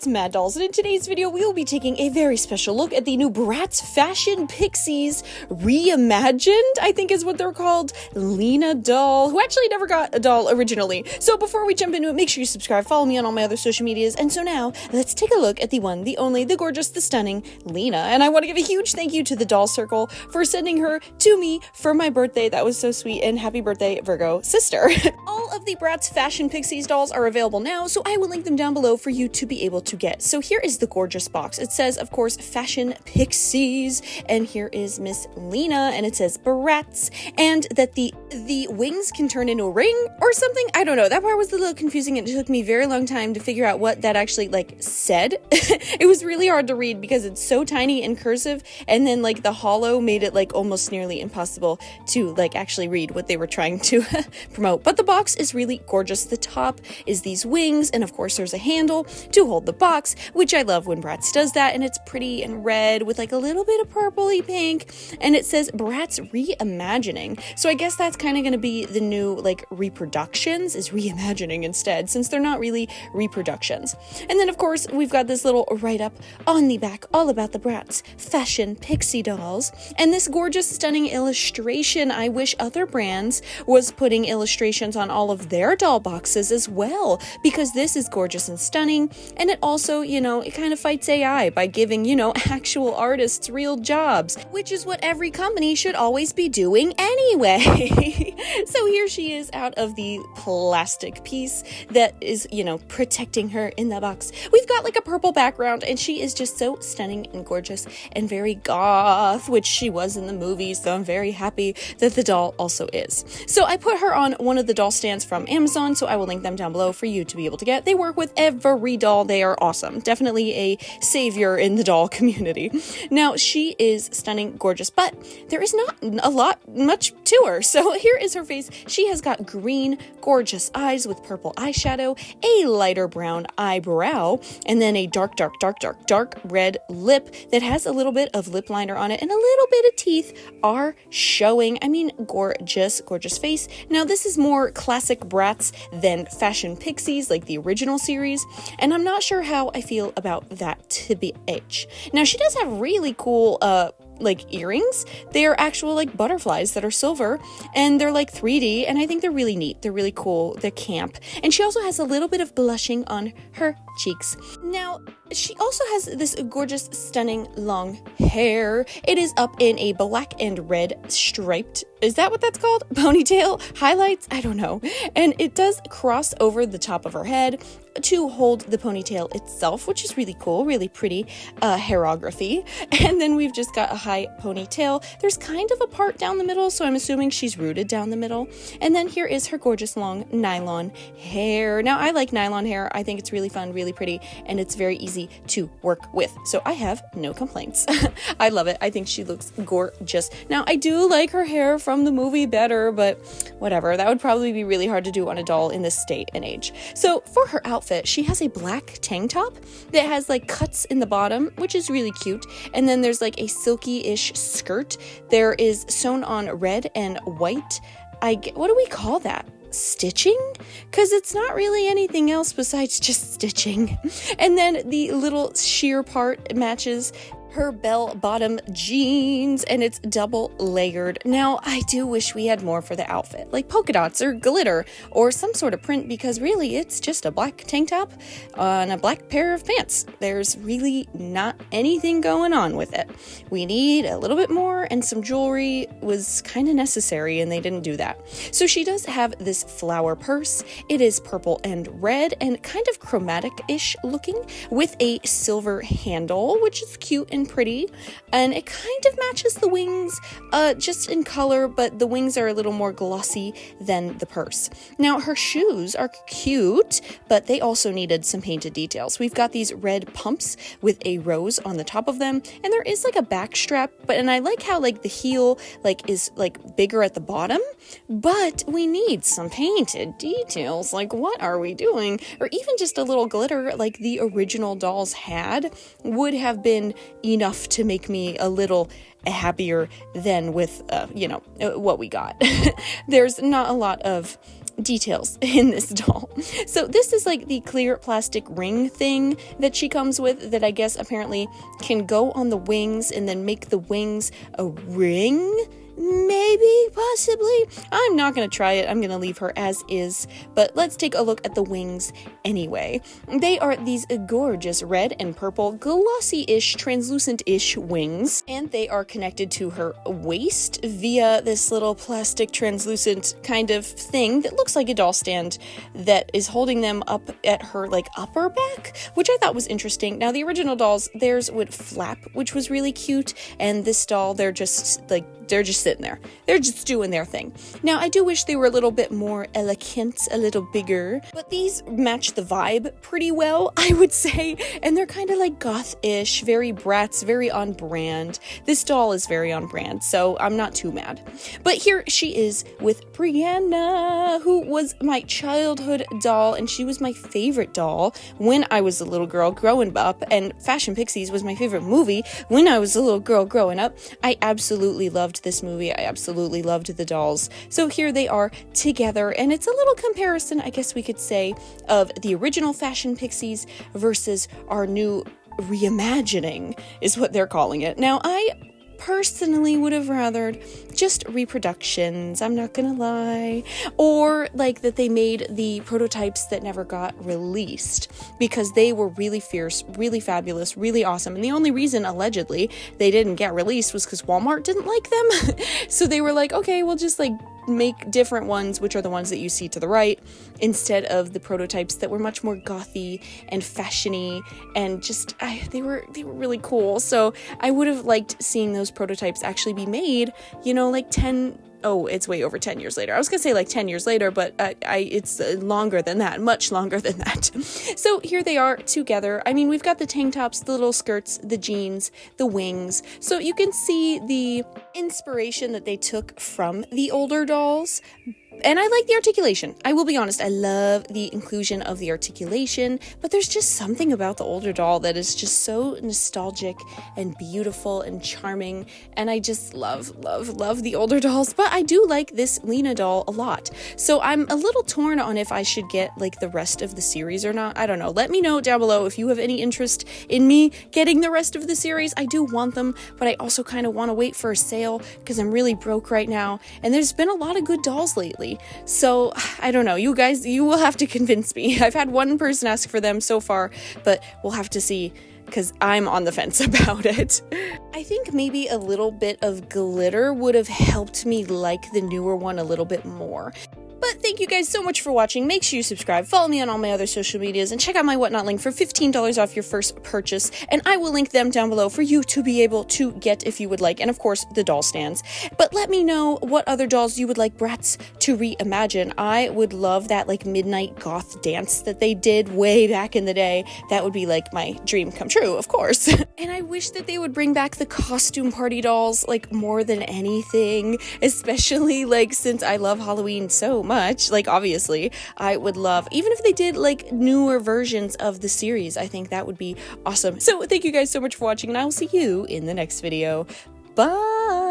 it's Mad Dolls, and in today's video we will be taking a very special look at the new Bratz Fashion Pixiez reimagined, I think is what they're called, Lena doll, who actually never got a doll originally. So before we jump into it, make sure you subscribe, follow me on all my other social medias, and so now let's take a look at the one, the only, the gorgeous, the stunning Lena. And I want to give a huge thank you to the Doll Circle for sending her to me for my birthday. That was so sweet, and happy birthday, Virgo sister. All of the Bratz Fashion Pixiez dolls are available now, so I will link them down below for you to be able to get. So here is the gorgeous box. It says, of course, Fashion Pixiez, and here is Miss Lena, and it says Bratz, and that the wings can turn into a ring or something. I don't know. That part was a little confusing. It took me a very long time to figure out what that actually said. It was really hard to read because it's so tiny and cursive, and then the hollow made it almost nearly impossible to actually read what they were trying to promote. But the box is really gorgeous. The top is these wings, and of course there's a handle to hold the box, which I love when Bratz does that, and it's pretty and red with a little bit of purpley pink, and it says Bratz reimagining. So I guess that's kind of going to be the new reproductions, is reimagining instead, since they're not really reproductions. And then of course we've got this little write-up on the back all about the Bratz Fashion Pixie Dolls, and this gorgeous stunning illustration. I wish other brands was putting illustrations on all of their doll boxes as well, because this is gorgeous and stunning, and it also, it kind of fights AI by giving, actual artists real jobs, which is what every company should always be doing anyway. So here she is out of the plastic piece that is, protecting her in the box. We've got a purple background, and she is just so stunning and gorgeous and very goth, which she was in the movie, so I'm very happy that the doll also is. So I put her on one of the doll stands from Amazon, so I will link them down below for you to be able to get. They work with every doll. They are awesome. Definitely a savior in the doll community. Now, she is stunning, gorgeous, but there is not much to her. So here is her face. She has got green, gorgeous eyes with purple eyeshadow, a lighter brown eyebrow, and then a dark red lip that has a little bit of lip liner on it, and a little bit of teeth are showing. I mean, gorgeous face. Now, this is more classic Bratz than Fashion Pixiez, like the original series, and I'm not sure how I feel about that TBH. Now, she does have really cool earrings. They are actual butterflies that are silver, and they're 3D, and I think they're really neat. They're really cool. They're camp. And she also has a little bit of blushing on her cheeks. Now, she also has this gorgeous, stunning long hair. It is up in a black and red striped, is that what that's called? Ponytail? Highlights? I don't know. And it does cross over the top of her head to hold the ponytail itself, which is really cool, really pretty hairography. And then we've just got a high ponytail. There's kind of a part down the middle, so I'm assuming she's rooted down the middle. And then here is her gorgeous long nylon hair. Now, I like nylon hair. I think it's really fun, really pretty, and it's very easy to work with. So I have no complaints. I love it. I think she looks gorgeous. Now, I do like her hair from the movie better, but whatever. That would probably be really hard to do on a doll in this state and age. So for her outfit, she has a black tank top that has cuts in the bottom, which is really cute. And then there's a silky-ish skirt. There is sewn on red and white. What do we call that? Stitching? Because it's not really anything else besides just stitching. And then the little sheer part matches her bell-bottom jeans, and it's double layered. Now, I do wish we had more for the outfit, like polka dots or glitter or some sort of print, because really it's just a black tank top on a black pair of pants. There's really not anything going on with it. We need a little bit more, and some jewelry was kind of necessary, and they didn't do that. So she does have this flower purse. It is purple and red and kind of chromatic-ish looking with a silver handle, which is cute and pretty, and it kind of matches the wings just in color, but the wings are a little more glossy than the purse. Now, her shoes are cute, but they also needed some painted details. We've got these red pumps with a rose on the top of them, and there is a back strap, and I like how the heel is bigger at the bottom, but we need some painted details. What are we doing? Or even just a little glitter like the original dolls had would have been enough to make me a little happier than with what we got. There's not a lot of details in this doll. So this is like the clear plastic ring thing that she comes with that I guess apparently can go on the wings and then make the wings a ring. Maybe, possibly. I'm not going to try it. I'm going to leave her as is. But let's take a look at the wings anyway. They are these gorgeous red and purple, glossy-ish, translucent-ish wings. And they are connected to her waist via this little plastic translucent kind of thing that looks like a doll stand that is holding them up at her like upper back, which I thought was interesting. Now the original dolls, theirs would flap, which was really cute. And this doll, they're just sitting there. They're just doing their thing. Now, I do wish they were a little bit more elegant, a little bigger, but these match the vibe pretty well, I would say, and they're kind of like goth-ish, very Bratz, very on brand. This doll is very on brand, so I'm not too mad. But here she is with Brianna, who was my childhood doll, and she was my favorite doll when I was a little girl growing up, and Fashion Pixiez was my favorite movie when I was a little girl growing up. I absolutely loved this movie. I absolutely loved the dolls. So here they are together, and it's a little comparison, I guess we could say, of the original Fashion Pixiez versus our new reimagining, is what they're calling it. Now, I personally would have rathered just reproductions, I'm not gonna lie, or like that they made the prototypes that never got released because they were really fierce, really fabulous, really awesome, and the only reason allegedly they didn't get released was because Walmart didn't like them. So they were like, okay, we'll just like make different ones, which are the ones that you see to the right, instead of the prototypes that were much more gothy and fashiony and just they were really cool. So I would have liked seeing those prototypes actually be made, you know, like it's way over 10 years later. I was gonna say like 10 years later, but it's longer than that, much longer than that. So here they are together. I mean, we've got the tank tops, the little skirts, the jeans, the wings. So you can see the inspiration that they took from the older dolls. And I like the articulation. I will be honest, I love the inclusion of the articulation, but there's just something about the older doll that is just so nostalgic and beautiful and charming, and I just love the older dolls, but I do like this Lena doll a lot. So I'm a little torn on if I should get like the rest of the series or not. I don't know. Let me know down below if you have any interest in me getting the rest of the series. I do want them, but I also kind of want to wait for a sale because I'm really broke right now, and there's been a lot of good dolls lately. So I don't know, you guys, you will have to convince me. I've had one person ask for them so far, but we'll have to see because I'm on the fence about it. I think maybe a little bit of glitter would have helped me like the newer one a little bit more. But thank you guys so much for watching. Make sure you subscribe, follow me on all my other social medias, and check out my Whatnot link for $15 off your first purchase. And I will link them down below for you to be able to get if you would like. And of course, the doll stands. But let me know what other dolls you would like Bratz to reimagine. I would love that like midnight goth dance that they did way back in the day. That would be like my dream come true, of course. And I wish that they would bring back the costume party dolls like more than anything, especially like since I love Halloween so much. Like obviously I would love, even if they did like newer versions of the series, I think that would be awesome. So thank you guys so much for watching, and I will see you in the next video. Bye.